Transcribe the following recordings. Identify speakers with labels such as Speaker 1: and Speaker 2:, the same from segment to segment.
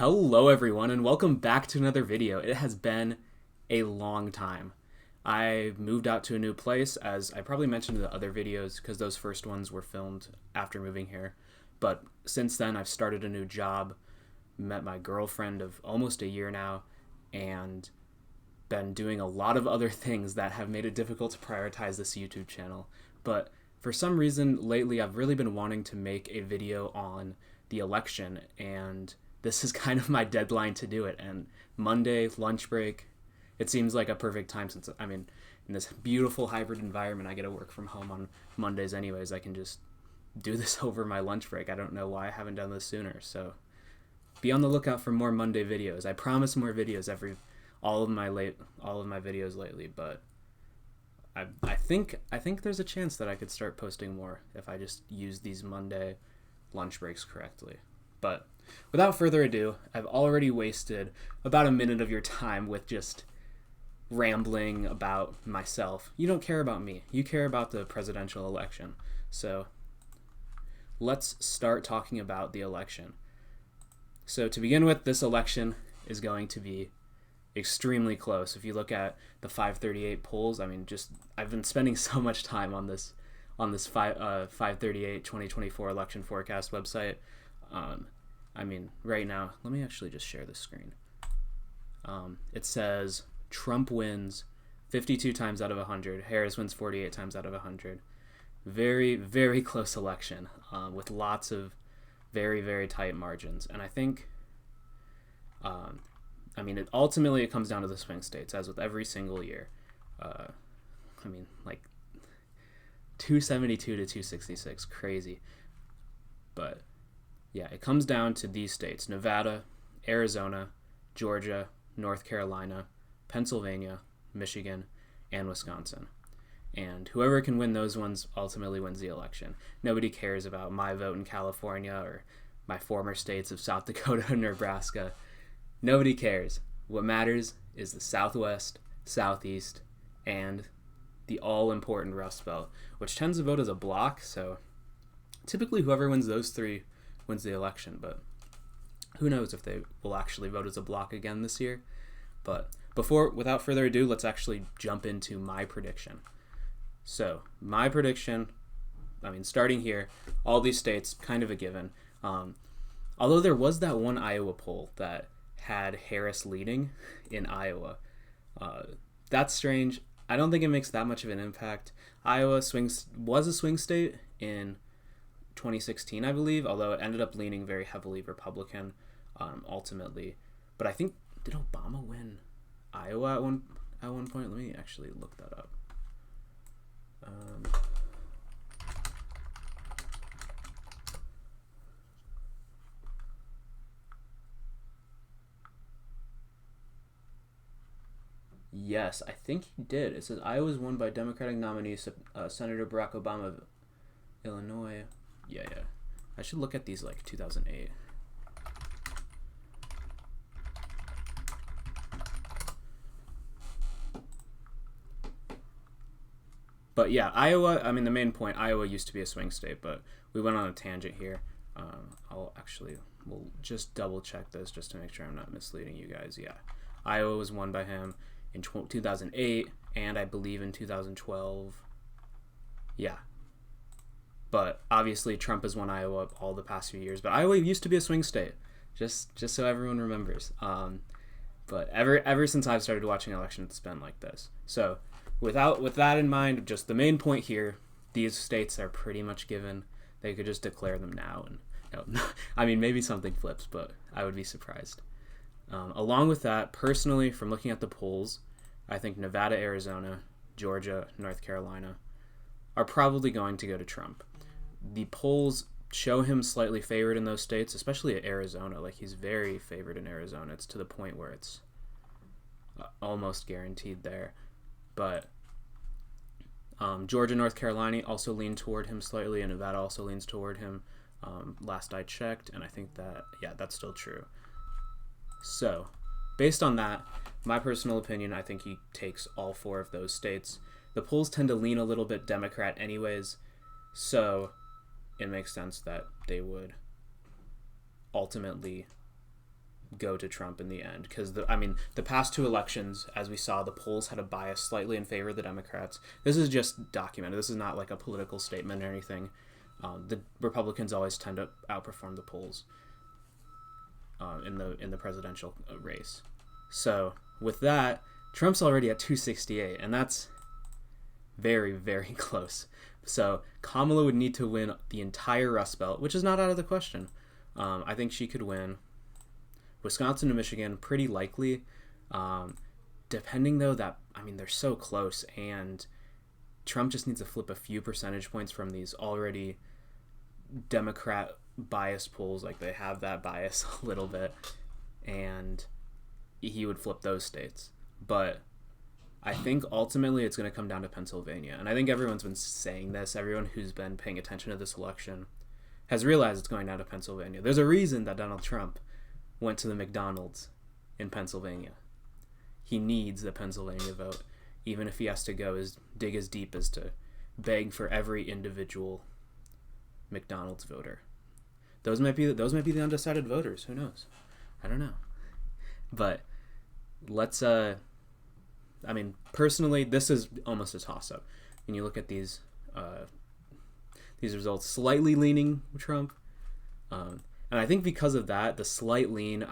Speaker 1: Hello everyone and welcome back to another video. It has been a long time. I moved out to a new place, as I probably mentioned in the other videos because those first ones were filmed after moving here. But since then I've started a new job, met my girlfriend of almost a year now, and been doing a lot of other things that have made it difficult to prioritize this YouTube channel. But for some reason lately I've really been wanting to make a video on the election, and this is kind of my deadline to do it. And Monday, lunch break, it seems like a perfect time since, in this beautiful hybrid environment, I get to work from home on Mondays anyways. I can just do this over my lunch break. I don't know why I haven't done this sooner. So be on the lookout for more Monday videos. I promise more videos all of my videos lately, but I think there's a chance that I could start posting more if I just use these Monday lunch breaks correctly. But without further ado, I've already wasted about a minute of your time with just rambling about myself. You don't care about me. You care about the presidential election. So let's start talking about the election. So to begin with, this election is going to be extremely close. If you look at the 538 polls, I've been spending so much time on this 538 2024 election forecast website. Right now, let me actually just share the screen. It says Trump wins 52 times out of 100. Harris wins 48 times out of 100. Very, very close election with lots of very, very tight margins. And I think, ultimately it comes down to the swing states, as with every single year. 272 to 266, crazy. But yeah, it comes down to these states: Nevada, Arizona, Georgia, North Carolina, Pennsylvania, Michigan, and Wisconsin. And whoever can win those ones ultimately wins the election. Nobody cares about my vote in California or my former states of South Dakota and Nebraska. Nobody cares. What matters is the Southwest, Southeast, and the all-important Rust Belt, which tends to vote as a block. So typically whoever wins those three wins the election, but who knows if they will actually vote as a block again this year. But without further ado, let's actually jump into my prediction. So my prediction, starting here, all these states, kind of a given. Although there was that one Iowa poll that had Harris leading in Iowa. That's strange. I don't think it makes that much of an impact. Iowa was a swing state in 2016, I believe, although it ended up leaning very heavily Republican ultimately. But I think, did Obama win Iowa at one point? Let me actually look that up. Yes, I think he did. It says Iowa was won by Democratic nominee Senator Barack Obama of Illinois. Yeah. I should look at these 2008. But yeah, Iowa, the main point, Iowa used to be a swing state, but we went on a tangent here. We'll just double check this just to make sure I'm not misleading you guys. Yeah, Iowa was won by him in 2008, and I believe in 2012. Yeah. But obviously Trump has won Iowa all the past few years. But Iowa used to be a swing state, just so everyone remembers. But ever since I've started watching elections, it's been like this. So with that in mind, just the main point here, these states are pretty much given. They could just declare them now. And maybe something flips, but I would be surprised. Along with that, personally, from looking at the polls, I think Nevada, Arizona, Georgia, North Carolina are probably going to go to Trump. The polls show him slightly favored in those states, especially at Arizona. He's very favored in Arizona. It's to the point where it's almost guaranteed there. But Georgia, North Carolina also lean toward him slightly, and Nevada also leans toward him. Last I checked, and I think that's still true. So, based on that, my personal opinion, I think he takes all four of those states. The polls tend to lean a little bit Democrat anyways, so it makes sense that they would ultimately go to Trump in the end, because the past two elections, as we saw, the polls had a bias slightly in favor of the Democrats. This is just documented. This is not like a political statement or anything. The Republicans always tend to outperform the polls in the presidential race. So with that, Trump's already at 268, and that's very, very close. So Kamala would need to win the entire Rust Belt, which is not out of the question. I think she could win Wisconsin and Michigan, pretty likely. Depending, though, they're so close, and Trump just needs to flip a few percentage points from these already Democrat biased polls. Like, they have that bias a little bit, and he would flip those states. But I think ultimately it's going to come down to Pennsylvania. And I think everyone's been saying this. Everyone who's been paying attention to this election has realized it's going down to Pennsylvania. There's a reason that Donald Trump went to the McDonald's in Pennsylvania. He needs the Pennsylvania vote, even if he has to dig as deep as to beg for every individual McDonald's voter. Those might be the undecided voters. Who knows? I don't know. But let's personally, this is almost a toss-up. When you look at these results, slightly leaning Trump, and I think because of that, the slight lean,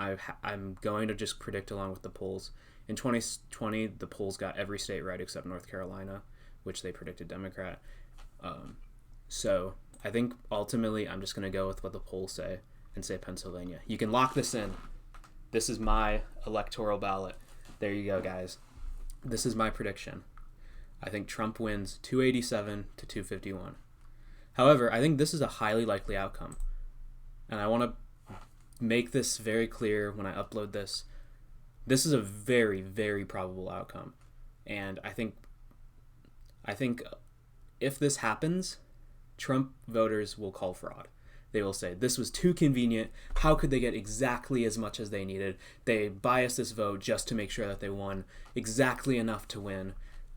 Speaker 1: I'm going to just predict along with the polls. In 2020, the polls got every state right except North Carolina, which they predicted Democrat. So I think ultimately I'm just going to go with what the polls say and say Pennsylvania. You can lock this in. This is my electoral ballot. There you go, guys. This is my prediction. I think Trump wins 287 to 251. However, I think this is a highly likely outcome. And I want to make this very clear when I upload this. This is a very, very probable outcome. And I think if this happens, Trump voters will call fraud. They will say, this was too convenient. How could they get exactly as much as they needed? They biased this vote just to make sure that they won exactly enough to win.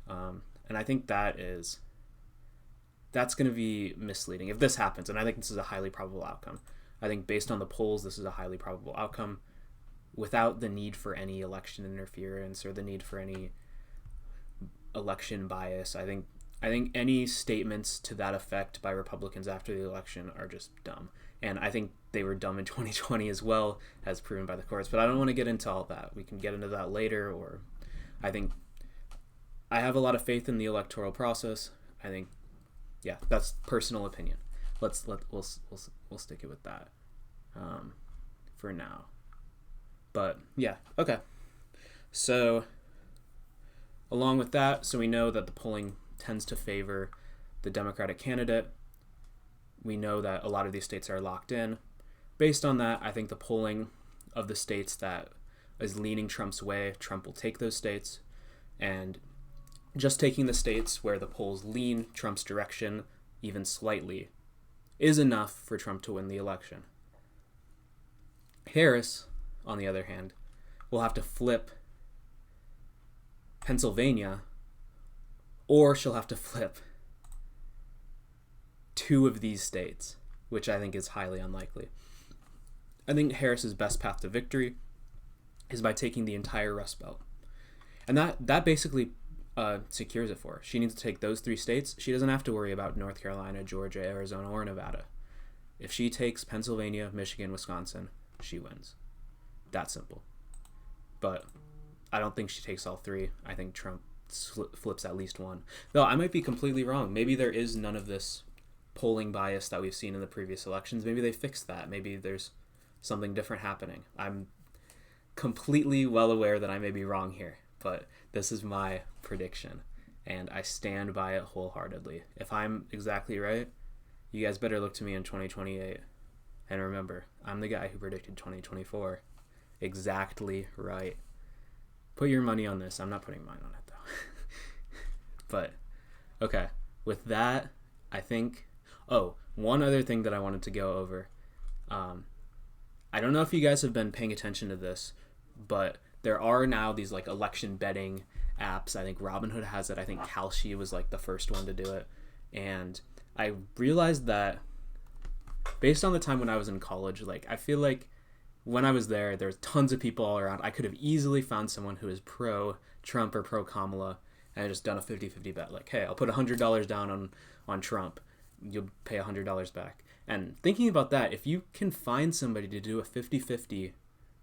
Speaker 1: And I think that's going to be misleading if this happens. And I think this is a highly probable outcome. I think based on the polls, this is a highly probable outcome without the need for any election interference or the need for any election bias. I think any statements to that effect by Republicans after the election are just dumb. And I think they were dumb in 2020 as well, as proven by the courts. But I don't want to get into all that. We can get into that later. Or I think I have a lot of faith in the electoral process. I think, yeah, that's personal opinion. We'll stick it with that for now. But yeah, okay. So along with that, so we know that the polling tends to favor the Democratic candidate. We know that a lot of these states are locked in. Based on that, I think the polling of the states that is leaning Trump's way, Trump will take those states. And just taking the states where the polls lean Trump's direction even slightly is enough for Trump to win the election. Harris, on the other hand, will have to flip Pennsylvania, or she'll have to flip two of these states, which I think is highly unlikely. I think Harris's best path to victory is by taking the entire Rust Belt. And that basically secures it for her. She needs to take those three states. She doesn't have to worry about North Carolina, Georgia, Arizona, or Nevada. If she takes Pennsylvania, Michigan, Wisconsin, she wins. That simple. But I don't think she takes all three. I think Trump flips at least one. Though I might be completely wrong. Maybe there is none of this polling bias that we've seen in the previous elections. Maybe they fixed that. Maybe there's something different happening. I'm completely well aware that I may be wrong here, but this is my prediction, and I stand by it wholeheartedly. If I'm exactly right, you guys better look to me in 2028. And remember, I'm the guy who predicted 2024. Exactly right. Put your money on this. I'm not putting mine on it, though. But, okay. With that, I think... Oh, one other thing that I wanted to go over. I don't know if you guys have been paying attention to this, but there are now these, like, election betting apps. I think Robinhood has it. I think Kalshi was, like, the first one to do it. And I realized that based on the time when I was in college, like, I feel like when I was there, there was tons of people all around. I could have easily found someone who is pro Trump or pro Kamala and just done a 50-50 bet. Like, hey, I'll put $100 down on Trump. You'll pay $100 back. And thinking about that, if you can find somebody to do a 50-50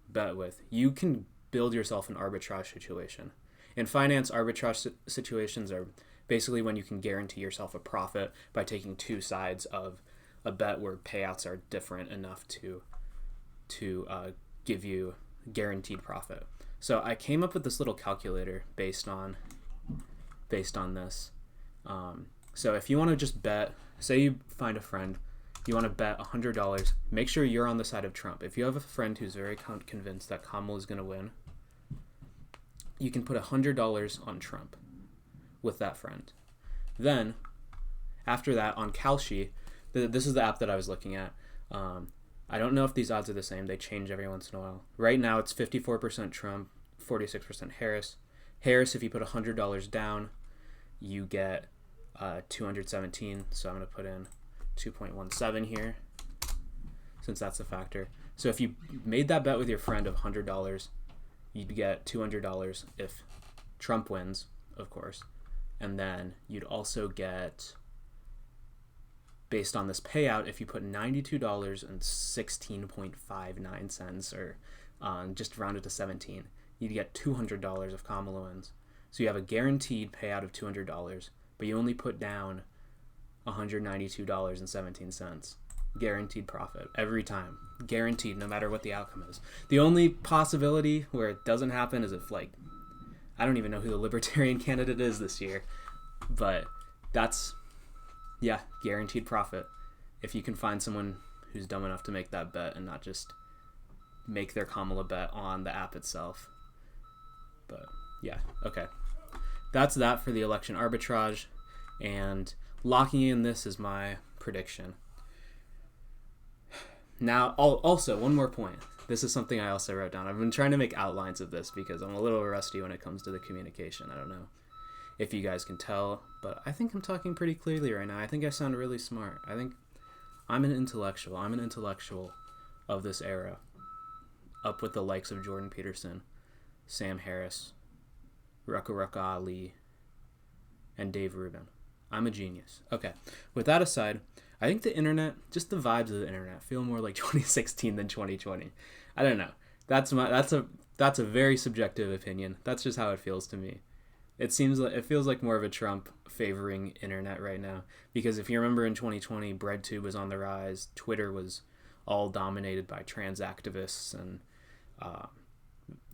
Speaker 1: bet with, you can build yourself an arbitrage situation. In finance, arbitrage situations are basically when you can guarantee yourself a profit by taking two sides of a bet where payouts are different enough to give you guaranteed profit. So I came up with this little calculator based on this. So if you want to just bet, say you find a friend, you want to bet $100, make sure you're on the side of Trump. If you have a friend who's very convinced that Kamala is going to win, you can put $100 on Trump with that friend. Then, after that, on Kalshi, this is the app that I was looking at. I don't know if these odds are the same. They change every once in a while. Right now, it's 54% Trump, 46% Harris. Harris, if you put $100 down, you get 217. So I'm going to put in 2.17 here, since that's a factor. So if you made that bet with your friend of $100, you'd get $200 if Trump wins, of course. And then you'd also get, based on this payout, if you put $92.16.59, or just rounded to 17, you'd get $200 if Kamala wins. So you have a guaranteed payout of $200, but you only put down $192.17. Guaranteed profit every time. Guaranteed, no matter what the outcome is. The only possibility where it doesn't happen is if, like, I don't even know who the Libertarian candidate is this year, but that's, yeah, guaranteed profit. If you can find someone who's dumb enough to make that bet and not just make their Kamala bet on the app itself. But yeah, okay. That's that for the election arbitrage, and locking in this is my prediction. Now, also, one more point. This is something I also wrote down. I've been trying to make outlines of this because I'm a little rusty when it comes to the communication. I don't know if you guys can tell, but I think I'm talking pretty clearly right now. I think I sound really smart. I think I'm an intellectual. I'm an intellectual of this era, up with the likes of Jordan Peterson, Sam Harris, Rucka Ali, and Dave Rubin. I'm a genius. Okay, with that aside, I think the internet, just the vibes of the internet, feel more like 2016 than 2020. I don't know. That's a very subjective opinion. That's just how it feels to me. It feels like more of a Trump favoring internet right now, because if you remember in 2020, BreadTube was on the rise. Twitter was all dominated by trans activists and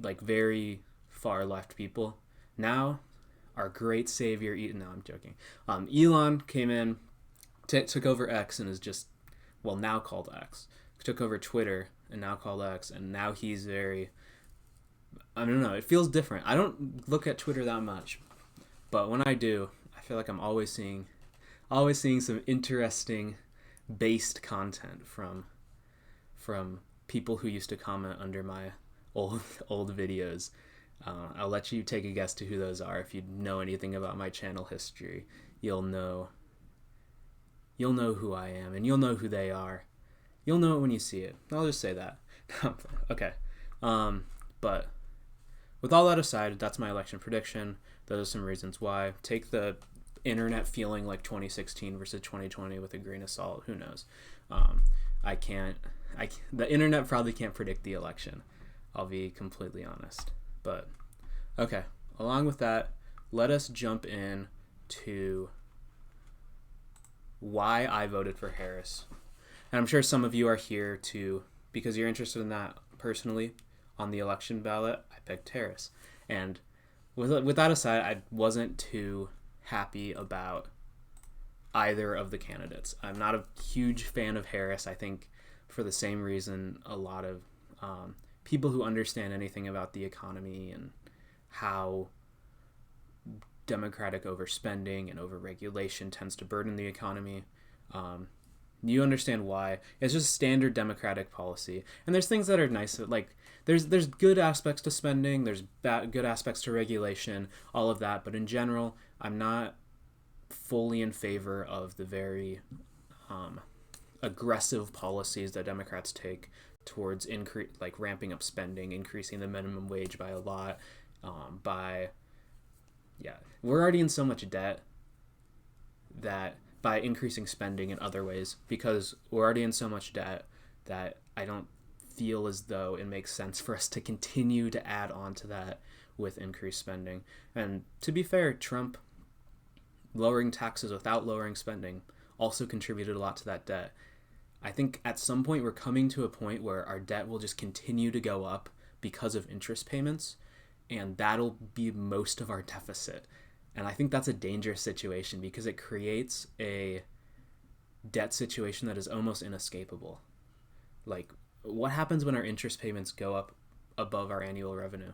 Speaker 1: like very far left people. Now, our great savior, no, I'm joking. Elon came in, took over X and is just, well, now called X. Took over Twitter and now called X, and now he's very, I don't know, it feels different. I don't look at Twitter that much, but when I do, I feel like I'm always seeing some interesting based content from people who used to comment under my old videos. I'll let you take a guess to who those are. If you know anything about my channel history, you'll know who I am, and you'll know who they are. You'll know it when you see it. I'll just say that. Okay. But with all that aside, that's my election prediction. Those are some reasons why. Take the internet feeling like 2016 versus 2020 with a grain of salt. Who knows? The internet probably can't predict the election. I'll be completely honest. But, okay. Along with that, let us jump in to why I voted for Harris. And I'm sure some of you are here because you're interested in that personally. On the election ballot, I picked Harris. And with that aside, I wasn't too happy about either of the candidates. I'm not a huge fan of Harris. I think for the same reason a lot of people who understand anything about the economy and how democratic overspending and overregulation tends to burden the economy. You understand why. It's just standard democratic policy. And there's things that are nice, like there's good aspects to spending, there's good aspects to regulation, all of that. But in general, I'm not fully in favor of the very aggressive policies that Democrats take towards ramping up spending, increasing the minimum wage by a lot, we're already in so much debt that by increasing spending in other ways, because we're already in so much debt that I don't feel as though it makes sense for us to continue to add on to that with increased spending. And to be fair, Trump lowering taxes without lowering spending also contributed a lot to that debt. I think at some point we're coming to a point where our debt will just continue to go up because of interest payments, and that'll be most of our deficit. And I think that's a dangerous situation because it creates a debt situation that is almost inescapable. Like, what happens when our interest payments go up above our annual revenue?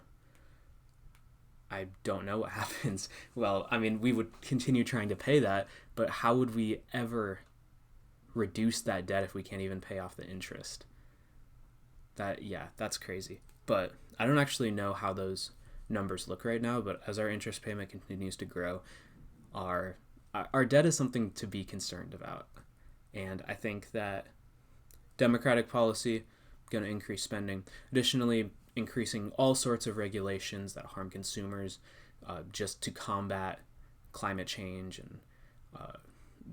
Speaker 1: I don't know what happens. Well, I mean, we would continue trying to pay that, but how would we ever reduce that debt if we can't even pay off the interest? That's crazy. But I don't actually know how those numbers look right now, but as our interest payment continues to grow, our debt is something to be concerned about. And I think that Democratic policy going to increase spending. Additionally, increasing all sorts of regulations that harm consumers just to combat climate change and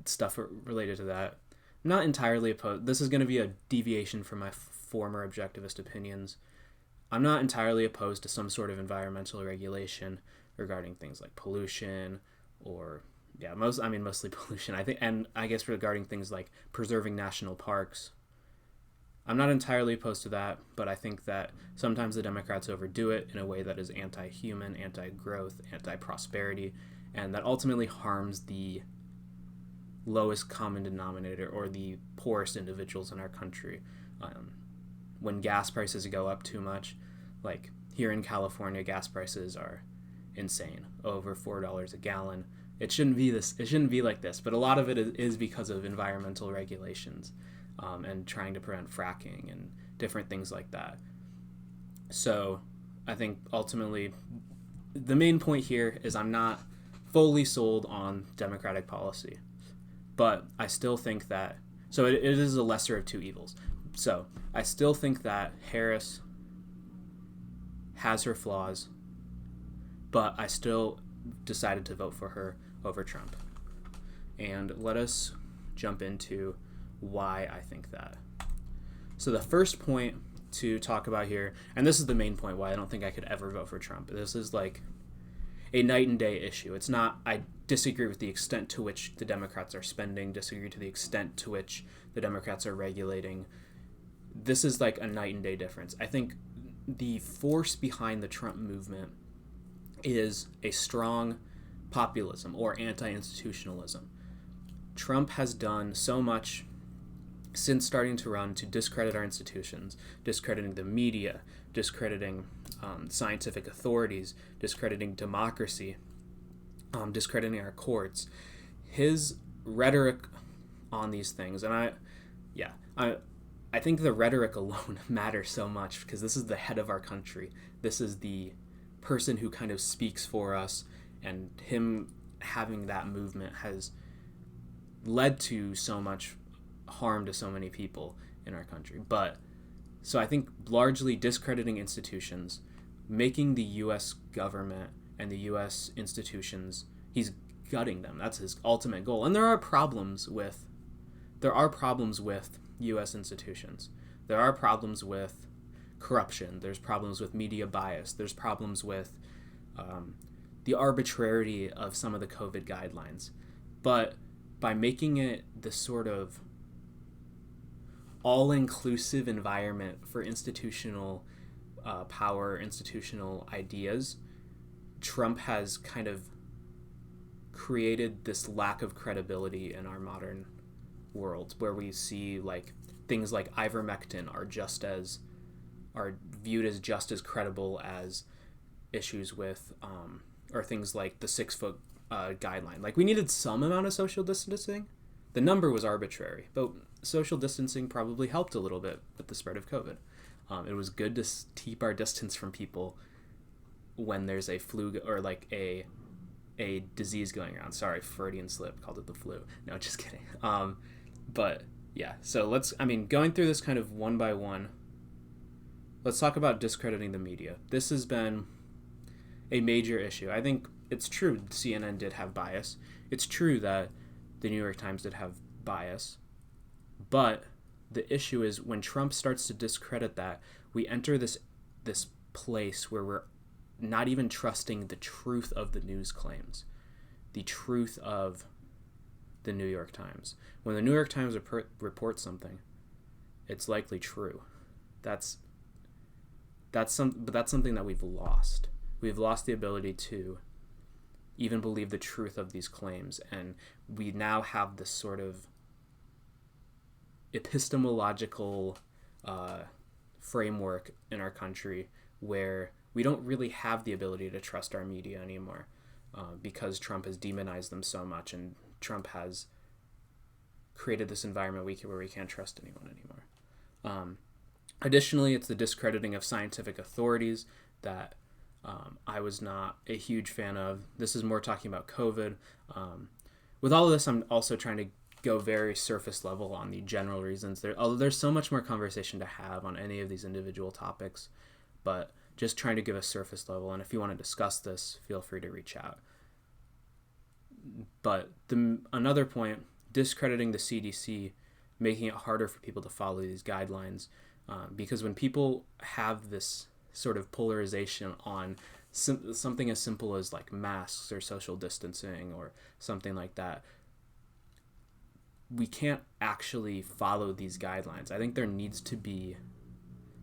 Speaker 1: stuff related to that. I'm not entirely opposed. This is going to be a deviation from my former objectivist opinions. I'm not entirely opposed to some sort of environmental regulation regarding things like pollution or mostly pollution. I guess regarding things like preserving national parks. I'm not entirely opposed to that, but I think that sometimes the Democrats overdo it in a way that is anti-human, anti-growth, anti-prosperity, and that ultimately harms the lowest common denominator or the poorest individuals in our country. When gas prices go up too much, like here in California, gas prices are insane, over $4 a gallon. It shouldn't be like this, but a lot of it is because of environmental regulations. And trying to prevent fracking and different things like that. So I think ultimately the main point here is I'm not fully sold on Democratic policy, but I still think that, so it is a lesser of two evils. So I still think that Harris has her flaws, but I still decided to vote for her over Trump. And let us jump into why I think that. So the first point to talk about here, and this is the main point why I don't think I could ever vote for Trump. This is like a night and day issue. It's not, I disagree with the extent to which the Democrats are spending, disagree to the extent to which the Democrats are regulating. This is like a night and day difference. I think the force behind the Trump movement is a strong populism or anti-institutionalism. Trump has done so much since starting to run to discredit our institutions, discrediting the media, discrediting scientific authorities, discrediting democracy, discrediting our courts. His rhetoric on these things, and I think the rhetoric alone matters so much because this is the head of our country. This is the person who kind of speaks for us, and him having that movement has led to so much harm to so many people in our country. But so I think largely discrediting institutions, making the U.S. government and the U.S. institutions, he's gutting them. That's his ultimate goal. And there are problems with U.S. institutions. There are problems with corruption. There's problems with media bias. There's problems with the arbitrarity of some of the COVID guidelines. But by making it this sort of all-inclusive environment for institutional power, institutional ideas, Trump has kind of created this lack of credibility in our modern world, where we see like things like ivermectin are viewed as just as credible as issues with or things like the 6-foot guideline. Like, we needed some amount of social distancing. The number was arbitrary, but social distancing probably helped a little bit with the spread of COVID. It was good to keep our distance from people when there's a flu or like a disease going around. Sorry, Freudian slip, called it the flu. No, just kidding. But yeah, so going through this kind of one by one, let's talk about discrediting the media. This has been a major issue. I think it's true CNN did have bias. It's true that the New York Times did have bias. But the issue is when Trump starts to discredit that, we enter this place where we're not even trusting the truth of the news claims, the truth of the New York Times. When the New York Times reports something, it's likely true. That's something that we've lost. We've lost the ability to even believe the truth of these claims, and we now have this sort of epistemological framework in our country where we don't really have the ability to trust our media anymore because Trump has demonized them so much, and Trump has created this environment where we can't trust anyone anymore. Additionally, it's the discrediting of scientific authorities that I was not a huge fan of. This is more talking about COVID. With all of this, I'm also trying to go very surface level on the general reasons. Although there's so much more conversation to have on any of these individual topics, but just trying to give a surface level. And if you want to discuss this, feel free to reach out. But another point, discrediting the CDC, making it harder for people to follow these guidelines, because when people have this sort of polarization on something as simple as like masks or social distancing or something like that, we can't actually follow these guidelines. I think there needs to be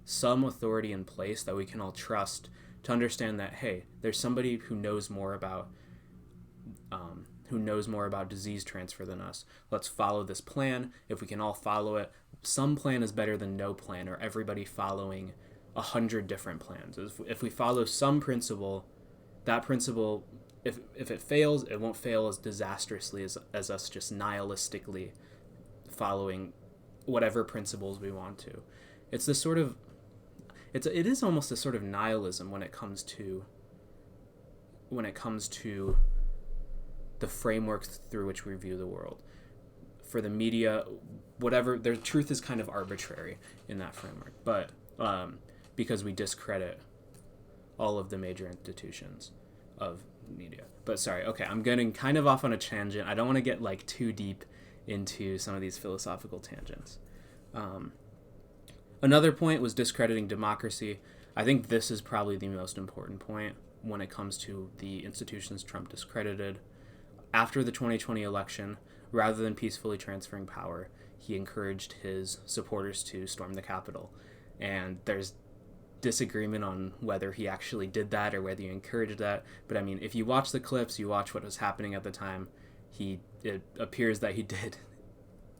Speaker 1: some authority in place that we can all trust to understand that, hey, there's somebody who knows more about disease transfer than us. Let's follow this plan. If we can all follow it, some plan is better than no plan, or everybody following 100 different plans. If we follow some principle, that principle, if it fails, it won't fail as disastrously as us just nihilistically following whatever principles we want to. It's this sort of, it is almost a sort of nihilism when it comes to the framework through which we view the world. For the media, whatever, their truth is kind of arbitrary in that framework, but because we discredit all of the major institutions of media. But sorry, okay, I'm getting kind of off on a tangent. I don't want to get like too deep into some of these philosophical tangents. Another point was discrediting democracy. I think this is probably the most important point when it comes to the institutions Trump discredited. After the 2020 election, rather than peacefully transferring power, he encouraged his supporters to storm the Capitol. And there's disagreement on whether he actually did that or whether he encouraged that. But I mean, if you watch the clips, you watch what was happening at the time, it appears that he did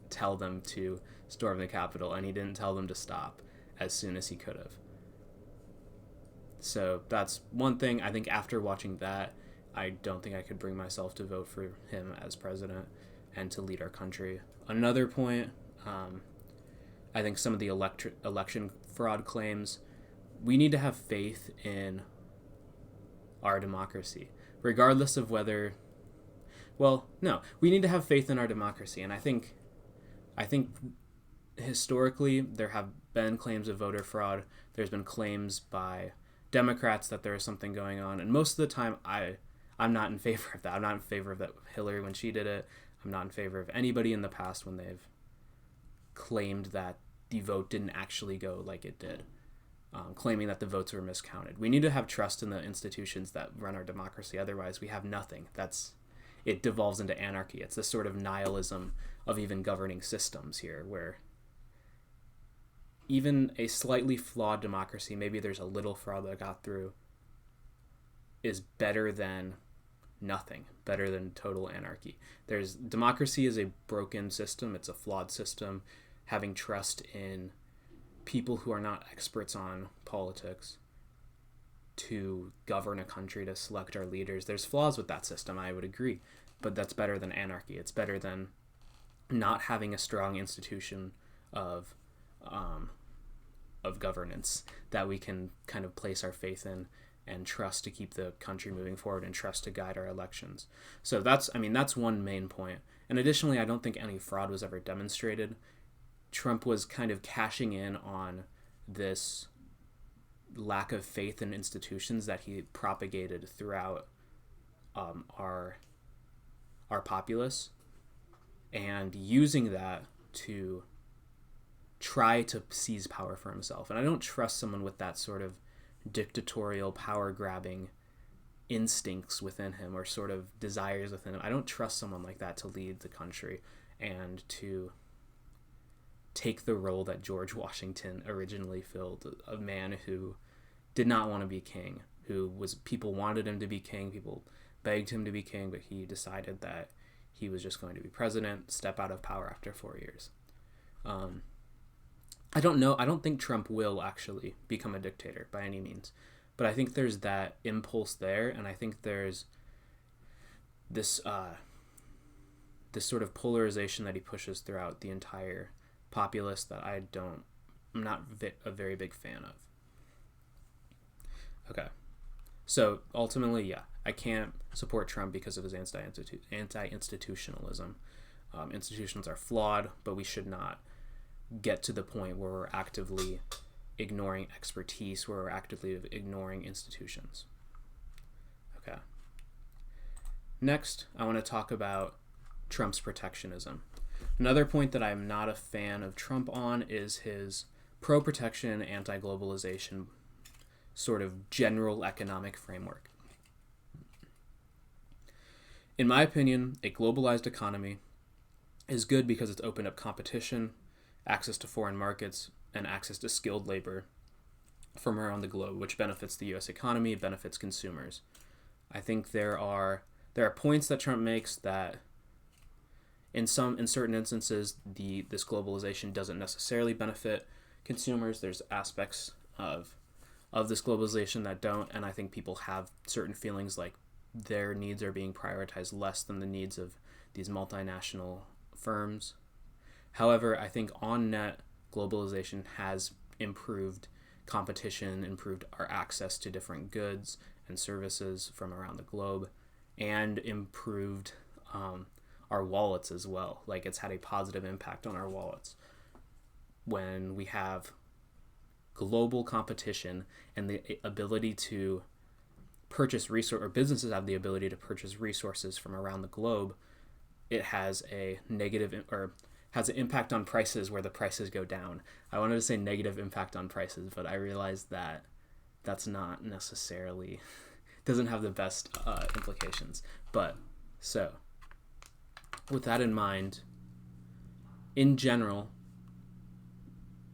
Speaker 1: tell them to storm the Capitol, and he didn't tell them to stop as soon as he could have. So that's one thing. I think after watching that, I don't think I could bring myself to vote for him as president and to lead our country. Another point, I think some of the election fraud claims, we need to have faith in our democracy, regardless of whether, we need to have faith in our democracy. And I think historically there have been claims of voter fraud. There's been claims by Democrats that there is something going on. And most of the time, I'm not in favor of that. I'm not in favor of that Hillary when she did it. I'm not in favor of anybody in the past when they've claimed that the vote didn't actually go like it did, claiming that the votes were miscounted. We need to have trust in the institutions that run our democracy. Otherwise, we have nothing. It devolves into anarchy. It's this sort of nihilism of even governing systems here, where even a slightly flawed democracy, maybe there's a little fraud that got through, is better than nothing, better than total anarchy. Democracy is a broken system. It's a flawed system. Having trust in people who are not experts on politics to govern a country, to select our leaders. There's flaws with that system, I would agree, but that's better than anarchy. It's better than not having a strong institution of governance that we can kind of place our faith in and trust to keep the country moving forward and trust to guide our elections. So that's one main point. And additionally, I don't think any fraud was ever demonstrated. Trump was kind of cashing in on this lack of faith in institutions that he propagated throughout our populace, and using that to try to seize power for himself. And I don't trust someone with that sort of dictatorial, power-grabbing instincts within him or sort of desires within him. I don't trust someone like that to lead the country and to take the role that George Washington originally filled, a man who did not want to be king, people wanted him to be king, people begged him to be king, but he decided that he was just going to be president, step out of power after 4 years. I don't think Trump will actually become a dictator by any means, but I think there's that impulse there, and I think there's this sort of polarization that he pushes throughout the entire populace that I'm not a very big fan of. Okay, so ultimately, yeah, I can't support Trump because of his anti-institutionalism. Institutions are flawed, but we should not get to the point where we're actively ignoring expertise, where we're actively ignoring institutions. Okay. Next, I want to talk about Trump's protectionism. Another point that I'm not a fan of Trump on is his pro-protection, anti-globalization sort of general economic framework. In my opinion, a globalized economy is good because it's opened up competition, access to foreign markets, and access to skilled labor from around the globe, which benefits the U.S. economy, benefits consumers. I think there are points that Trump makes that in certain instances this globalization doesn't necessarily benefit consumers. There's aspects of this globalization that don't, and I think people have certain feelings like their needs are being prioritized less than the needs of these multinational firms. However, I think on net, globalization has improved competition, improved our access to different goods and services from around the globe, and improved our wallets as well. Like, it's had a positive impact on our wallets when we have global competition and the ability to purchase resources, or businesses have the ability to purchase resources from around the globe. It has a negative or has an impact on prices where the prices go down. I wanted to say negative impact on prices, but I realized that that's not necessarily, doesn't have the best implications. But so with that in mind, in general,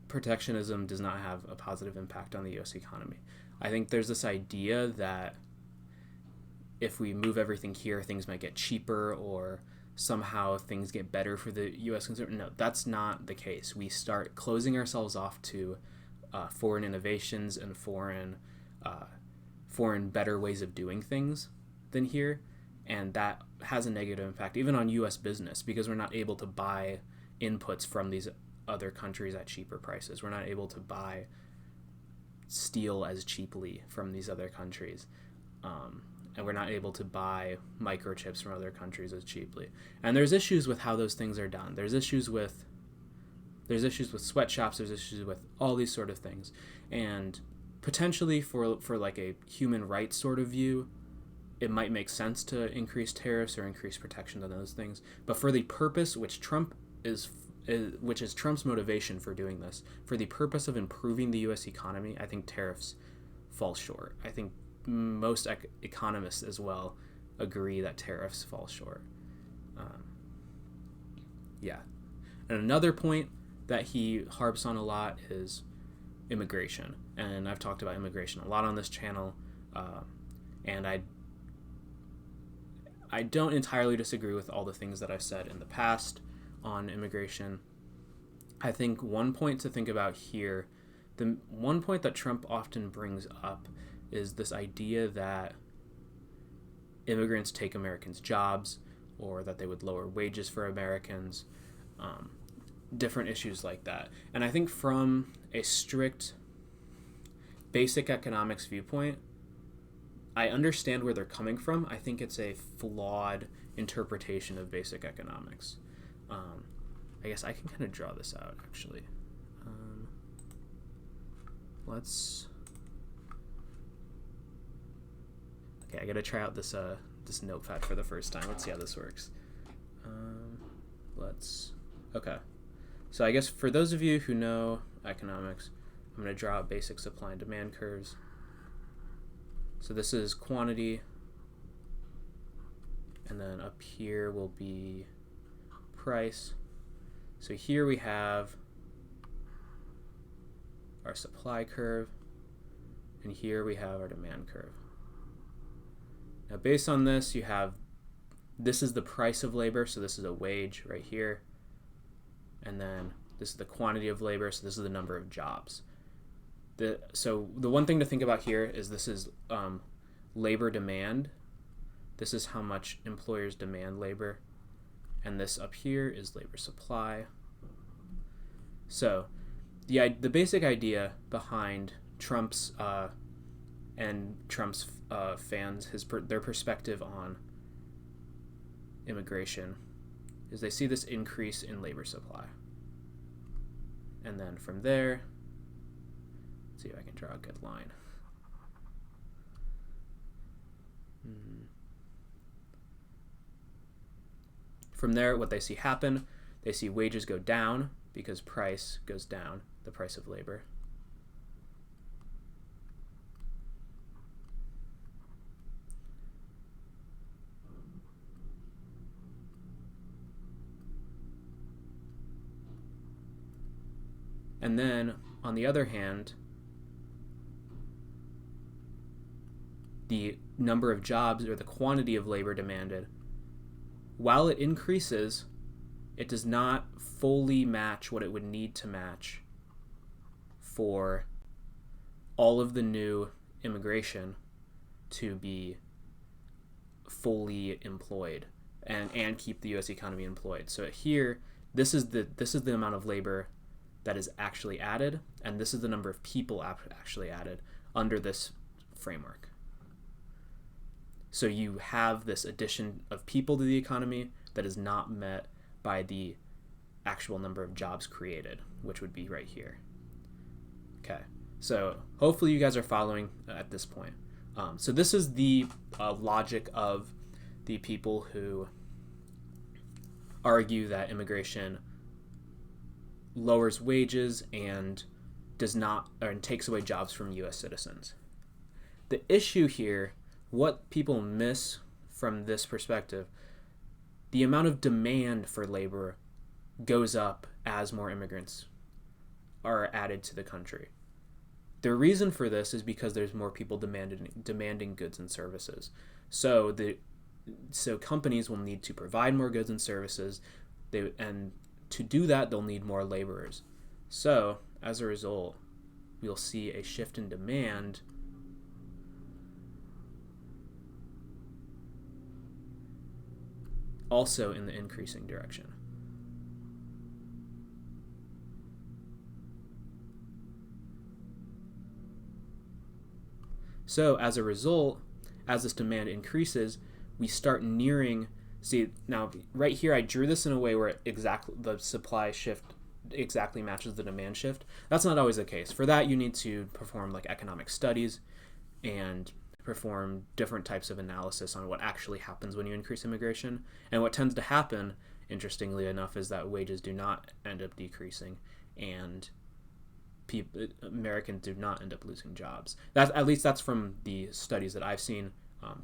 Speaker 1: protectionism does not have a positive impact on the U.S. economy. I think there's this idea that if we move everything here, things might get cheaper, or somehow things get better for the U.S. consumer. No, that's not the case. We start closing ourselves off to foreign innovations and foreign better ways of doing things than here, and that has a negative impact even on U.S. business, because we're not able to buy inputs from these other countries at cheaper prices. We're not able to buy steel as cheaply from these other countries. And we're not able to buy microchips from other countries as cheaply. And there's issues with how those things are done. There's issues with sweatshops. There's issues with all these sort of things. And potentially for like a human rights sort of view, it might make sense to increase tariffs or increase protections on those things. But for the purpose which is Trump's motivation for doing this, for the purpose of improving the U.S. economy, I think tariffs fall short. I think most economists as well agree that tariffs fall short. Yeah. And another point that he harps on a lot is immigration. And I've talked about immigration a lot on this channel. And I don't entirely disagree with all the things that I've said in the past on immigration. I think one point to think about here, the one point that Trump often brings up is this idea that immigrants take Americans' jobs, or that they would lower wages for Americans, different issues like that. And I think from a strict basic economics viewpoint, I understand where they're coming from. I think it's a flawed interpretation of basic economics. I guess I can kind of draw this out, actually. Let's Okay, I gotta try out this this notepad for the first time. Let's see how this works. Okay. So I guess for those of you who know economics, I'm gonna draw basic supply and demand curves. So this is quantity, and then up here will be price. So here we have our supply curve, and here we have our demand curve. Now based on this, you have, this is the price of labor, so this is a wage right here, and then this is the quantity of labor, so this is the number of jobs. So the one thing to think about here is this is labor demand. This is how much employers demand labor, and this up here is labor supply. So the basic idea behind Trump's fans, their perspective on immigration is they see this increase in labor supply, and then from there, let's see if I can draw a good line. From there, what they see happen, they see wages go down because price goes down, the price of labor. And then, on the other hand, the number of jobs or the quantity of labor demanded, while it increases, it does not fully match what it would need to match for all of the new immigration to be fully employed and keep the U.S. economy employed. So here, this is the amount of labor that is actually added, and this is the number of people actually added under this framework. So you have this addition of people to the economy that is not met by the actual number of jobs created, which would be right here. Okay, so hopefully you guys are following at this point. So this is the logic of the people who argue that immigration lowers wages and takes away jobs from U.S. citizens. The issue here, what people miss from this perspective, the amount of demand for labor goes up as more immigrants are added to the country. The reason for this is because there's more people demanding goods and services. So companies will need to provide more goods and services, and to do that, they'll need more laborers. So, as a result, we'll see a shift in demand also in the increasing direction. So, as a result, as this demand increases, we start nearing. See, now right here I drew this in a way where the supply shift exactly matches the demand shift. That's not always the case. For that, you need to perform like economic studies and perform different types of analysis on what actually happens when you increase immigration. And what tends to happen, interestingly enough, is that wages do not end up decreasing, and Americans do not end up losing jobs. At least that's from the studies that I've seen.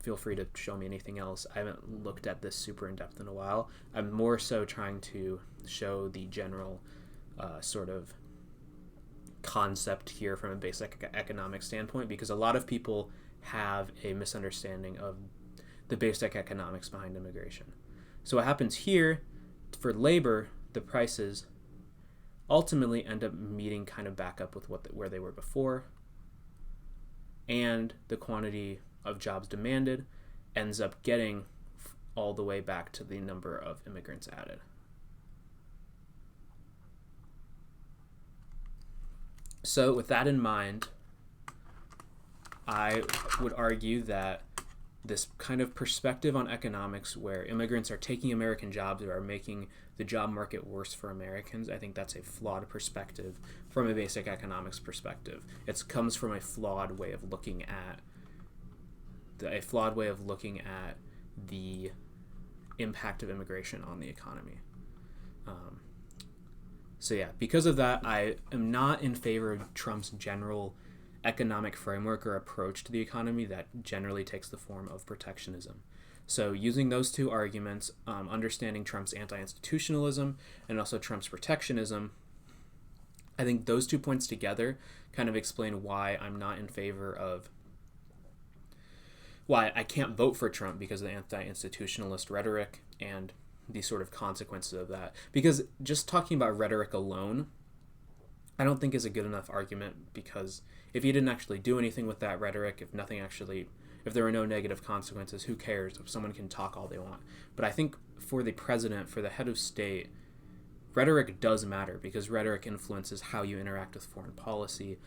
Speaker 1: Feel free to show me anything else. I haven't looked at this super in depth in a while. I'm more so trying to show the general sort of concept here from a basic economic standpoint, because a lot of people have a misunderstanding of the basic economics behind immigration. So what happens here, for labor, the prices ultimately end up meeting kind of back up with where they were before, and the quantity of jobs demanded ends up getting all the way back to the number of immigrants added. So with that in mind, I would argue that this kind of perspective on economics where immigrants are taking American jobs or are making the job market worse for Americans, I think that's a flawed perspective from a basic economics perspective. It comes from a flawed way of looking at a flawed way of looking at the impact of immigration on the economy. So yeah, because of that, I am not in favor of Trump's general economic framework or approach to the economy that generally takes the form of protectionism. So using those two arguments, understanding Trump's anti-institutionalism and also Trump's protectionism, I think those 2 points together kind of explain why I'm not in favor of, why I can't vote for Trump because of the anti-institutionalist rhetoric and the sort of consequences of that. Because just talking about rhetoric alone, I don't think is a good enough argument, because if he didn't actually do anything with that rhetoric, if there were no negative consequences, who cares? If someone can talk all they want. But I think for the president, for the head of state, rhetoric does matter, because rhetoric influences how you interact with foreign policy,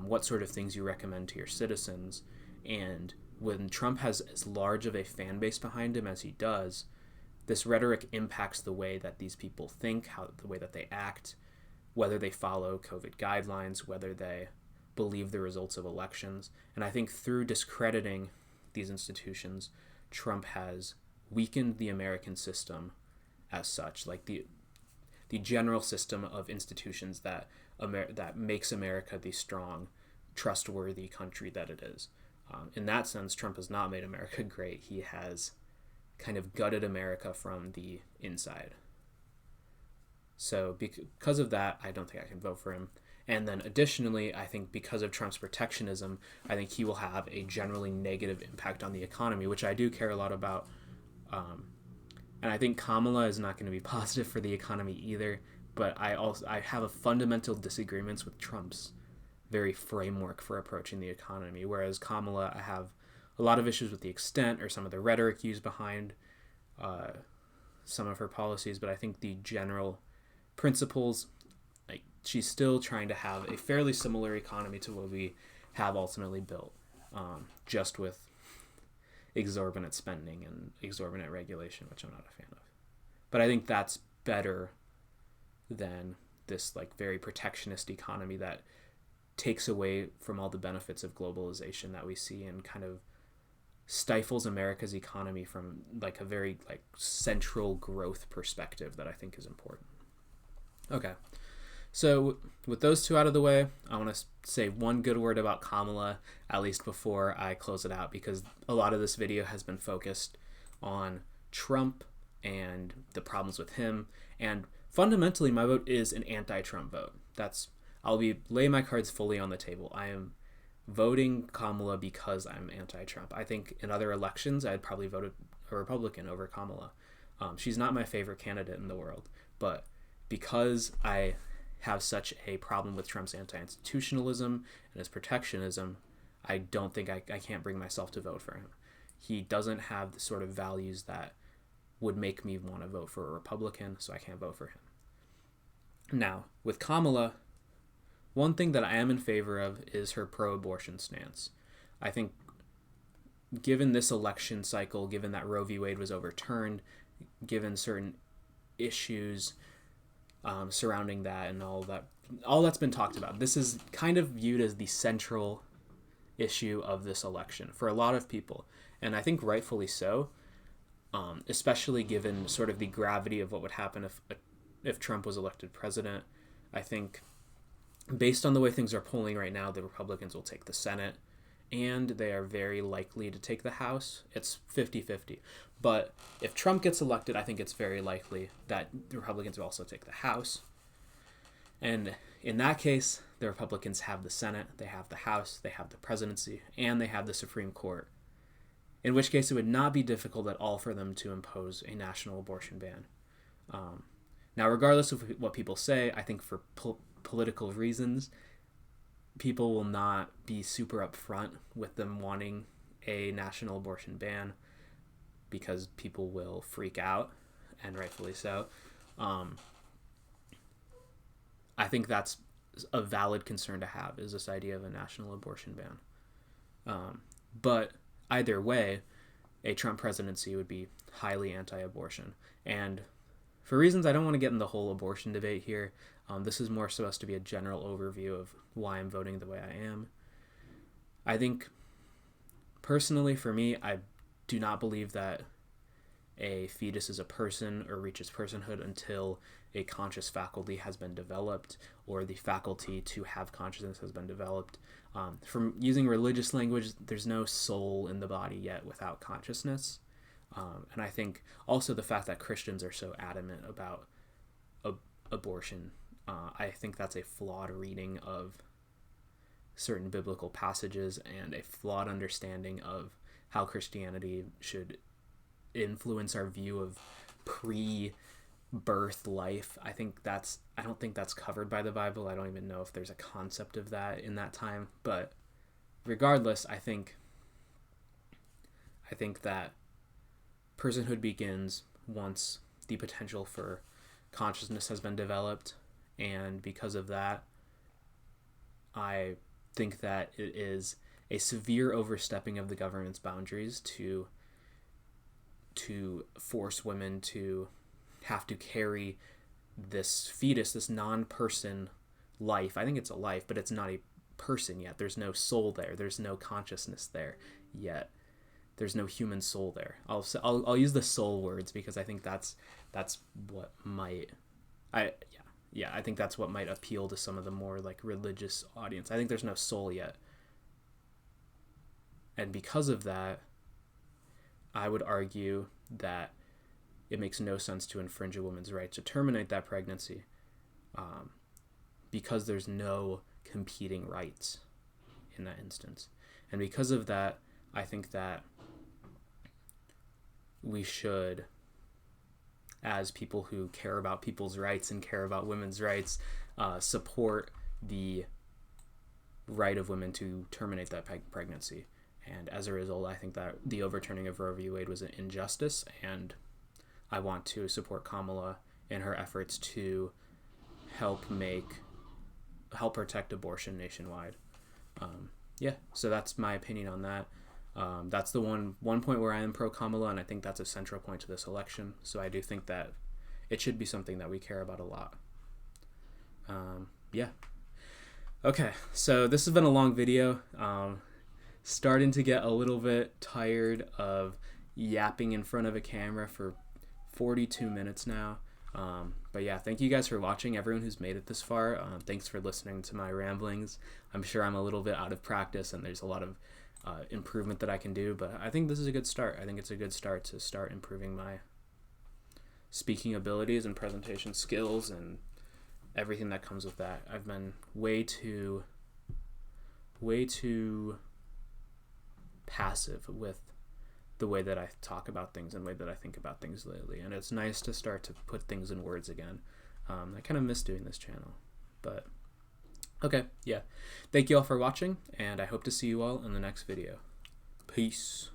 Speaker 1: what sort of things you recommend to your citizens. And when Trump has as large of a fan base behind him as he does, this rhetoric impacts the way that these people think, the way that they act, whether they follow COVID guidelines, whether they believe the results of elections. And I think through discrediting these institutions, Trump has weakened the American system as such, like the general system of institutions that makes America the strong, trustworthy country that it is. In that sense, Trump has not made America great. He has kind of gutted America from the inside. So because of that, I don't think I can vote for him. And then additionally, I think because of Trump's protectionism, I think he will have a generally negative impact on the economy, which I do care a lot about. And I think Kamala is not going to be positive for the economy either. But I have a fundamental disagreements with Trump's very framework for approaching the economy. Whereas Kamala, I have a lot of issues with the extent or some of the rhetoric used behind some of her policies. But I think the general principles, like, she's still trying to have a fairly similar economy to what we have ultimately built, just with exorbitant spending and exorbitant regulation, which I'm not a fan of. But I think that's better than this like very protectionist economy that takes away from all the benefits of globalization that we see and kind of stifles America's economy from like a very like central growth perspective that I think is important. Okay, so with those two out of the way, I want to say one good word about Kamala, at least before I close it out, because a lot of this video has been focused on Trump and the problems with him. And fundamentally, my vote is an anti-Trump vote. I'll be laying my cards fully on the table. I am voting Kamala because I'm anti-Trump. I think in other elections, I'd probably voted a Republican over Kamala. She's not my favorite candidate in the world, but because I have such a problem with Trump's anti-institutionalism and his protectionism, I don't think I can't bring myself to vote for him. He doesn't have the sort of values that would make me want to vote for a Republican, so I can't vote for him. Now, with Kamala, one thing that I am in favor of is her pro-abortion stance. I think given this election cycle, given that Roe v. Wade was overturned, given certain issues surrounding that and all that's been talked about, this is kind of viewed as the central issue of this election for a lot of people. And I think rightfully so, especially given sort of the gravity of what would happen if Trump was elected president. I think based on the way things are polling right now, the Republicans will take the Senate, and they are very likely to take the House. It's 50-50. But if Trump gets elected, I think it's very likely that the Republicans will also take the House. And in that case, the Republicans have the Senate, they have the House, they have the presidency, and they have the Supreme Court. In which case, it would not be difficult at all for them to impose a national abortion ban. Now, regardless of what people say, I think for political reasons, people will not be super upfront with them wanting a national abortion ban because people will freak out, and rightfully so. I think that's a valid concern to have, is this idea of a national abortion ban. But either way, a Trump presidency would be highly anti-abortion. And for reasons I don't want to get in the whole abortion debate here, this is more supposed to be a general overview of why I'm voting the way I am. I think Personally, for me, I do not believe that a fetus is a person or reaches personhood until a conscious faculty has been developed, or the faculty to have consciousness has been developed. From using religious language, there's no soul in the body yet without consciousness. And I think also the fact that Christians are so adamant about abortion, I think that's a flawed reading of certain biblical passages and a flawed understanding of how Christianity should influence our view of pre-birth life. I don't think that's covered by the Bible. I don't even know if there's a concept of that in that time. But regardless, I think that personhood begins once the potential for consciousness has been developed, and because of that, I think that it is a severe overstepping of the government's boundaries to force women to have to carry this fetus, this non-person life. I think it's a life, but it's not a person yet. There's no soul there. There's no consciousness there yet. There's no human soul there. I'll use the soul words because I think that's what might I think that's what might appeal to some of the more like religious audience. I think there's no soul yet. And because of that, I would argue that it makes no sense to infringe a woman's right to terminate that pregnancy, because there's no competing rights in that instance. And because of that, I think that we should, as people who care about people's rights and care about women's rights, support the right of women to terminate that pregnancy. And as a result, I think that the overturning of Roe v. Wade was an injustice, and I want to support Kamala in her efforts to help protect abortion nationwide. So that's my opinion on that. That's the one point where I am pro Kamala, and I think that's a central point to this election. So I do think that it should be something that we care about a lot. Okay, so this has been a long video. Starting to get a little bit tired of yapping in front of a camera for 42 minutes now. But yeah, thank you guys for watching, everyone who's made it this far. Thanks for listening to my ramblings. I'm sure I'm a little bit out of practice and there's a lot of improvement that I can do, but I think this is a good start. I think it's a good start to start improving my speaking abilities and presentation skills and everything that comes with that. I've been way too passive with the way that I talk about things and the way that I think about things lately, and it's nice to start to put things in words again. I kind of miss doing this channel, but okay, yeah. Thank you all for watching, and I hope to see you all in the next video. Peace.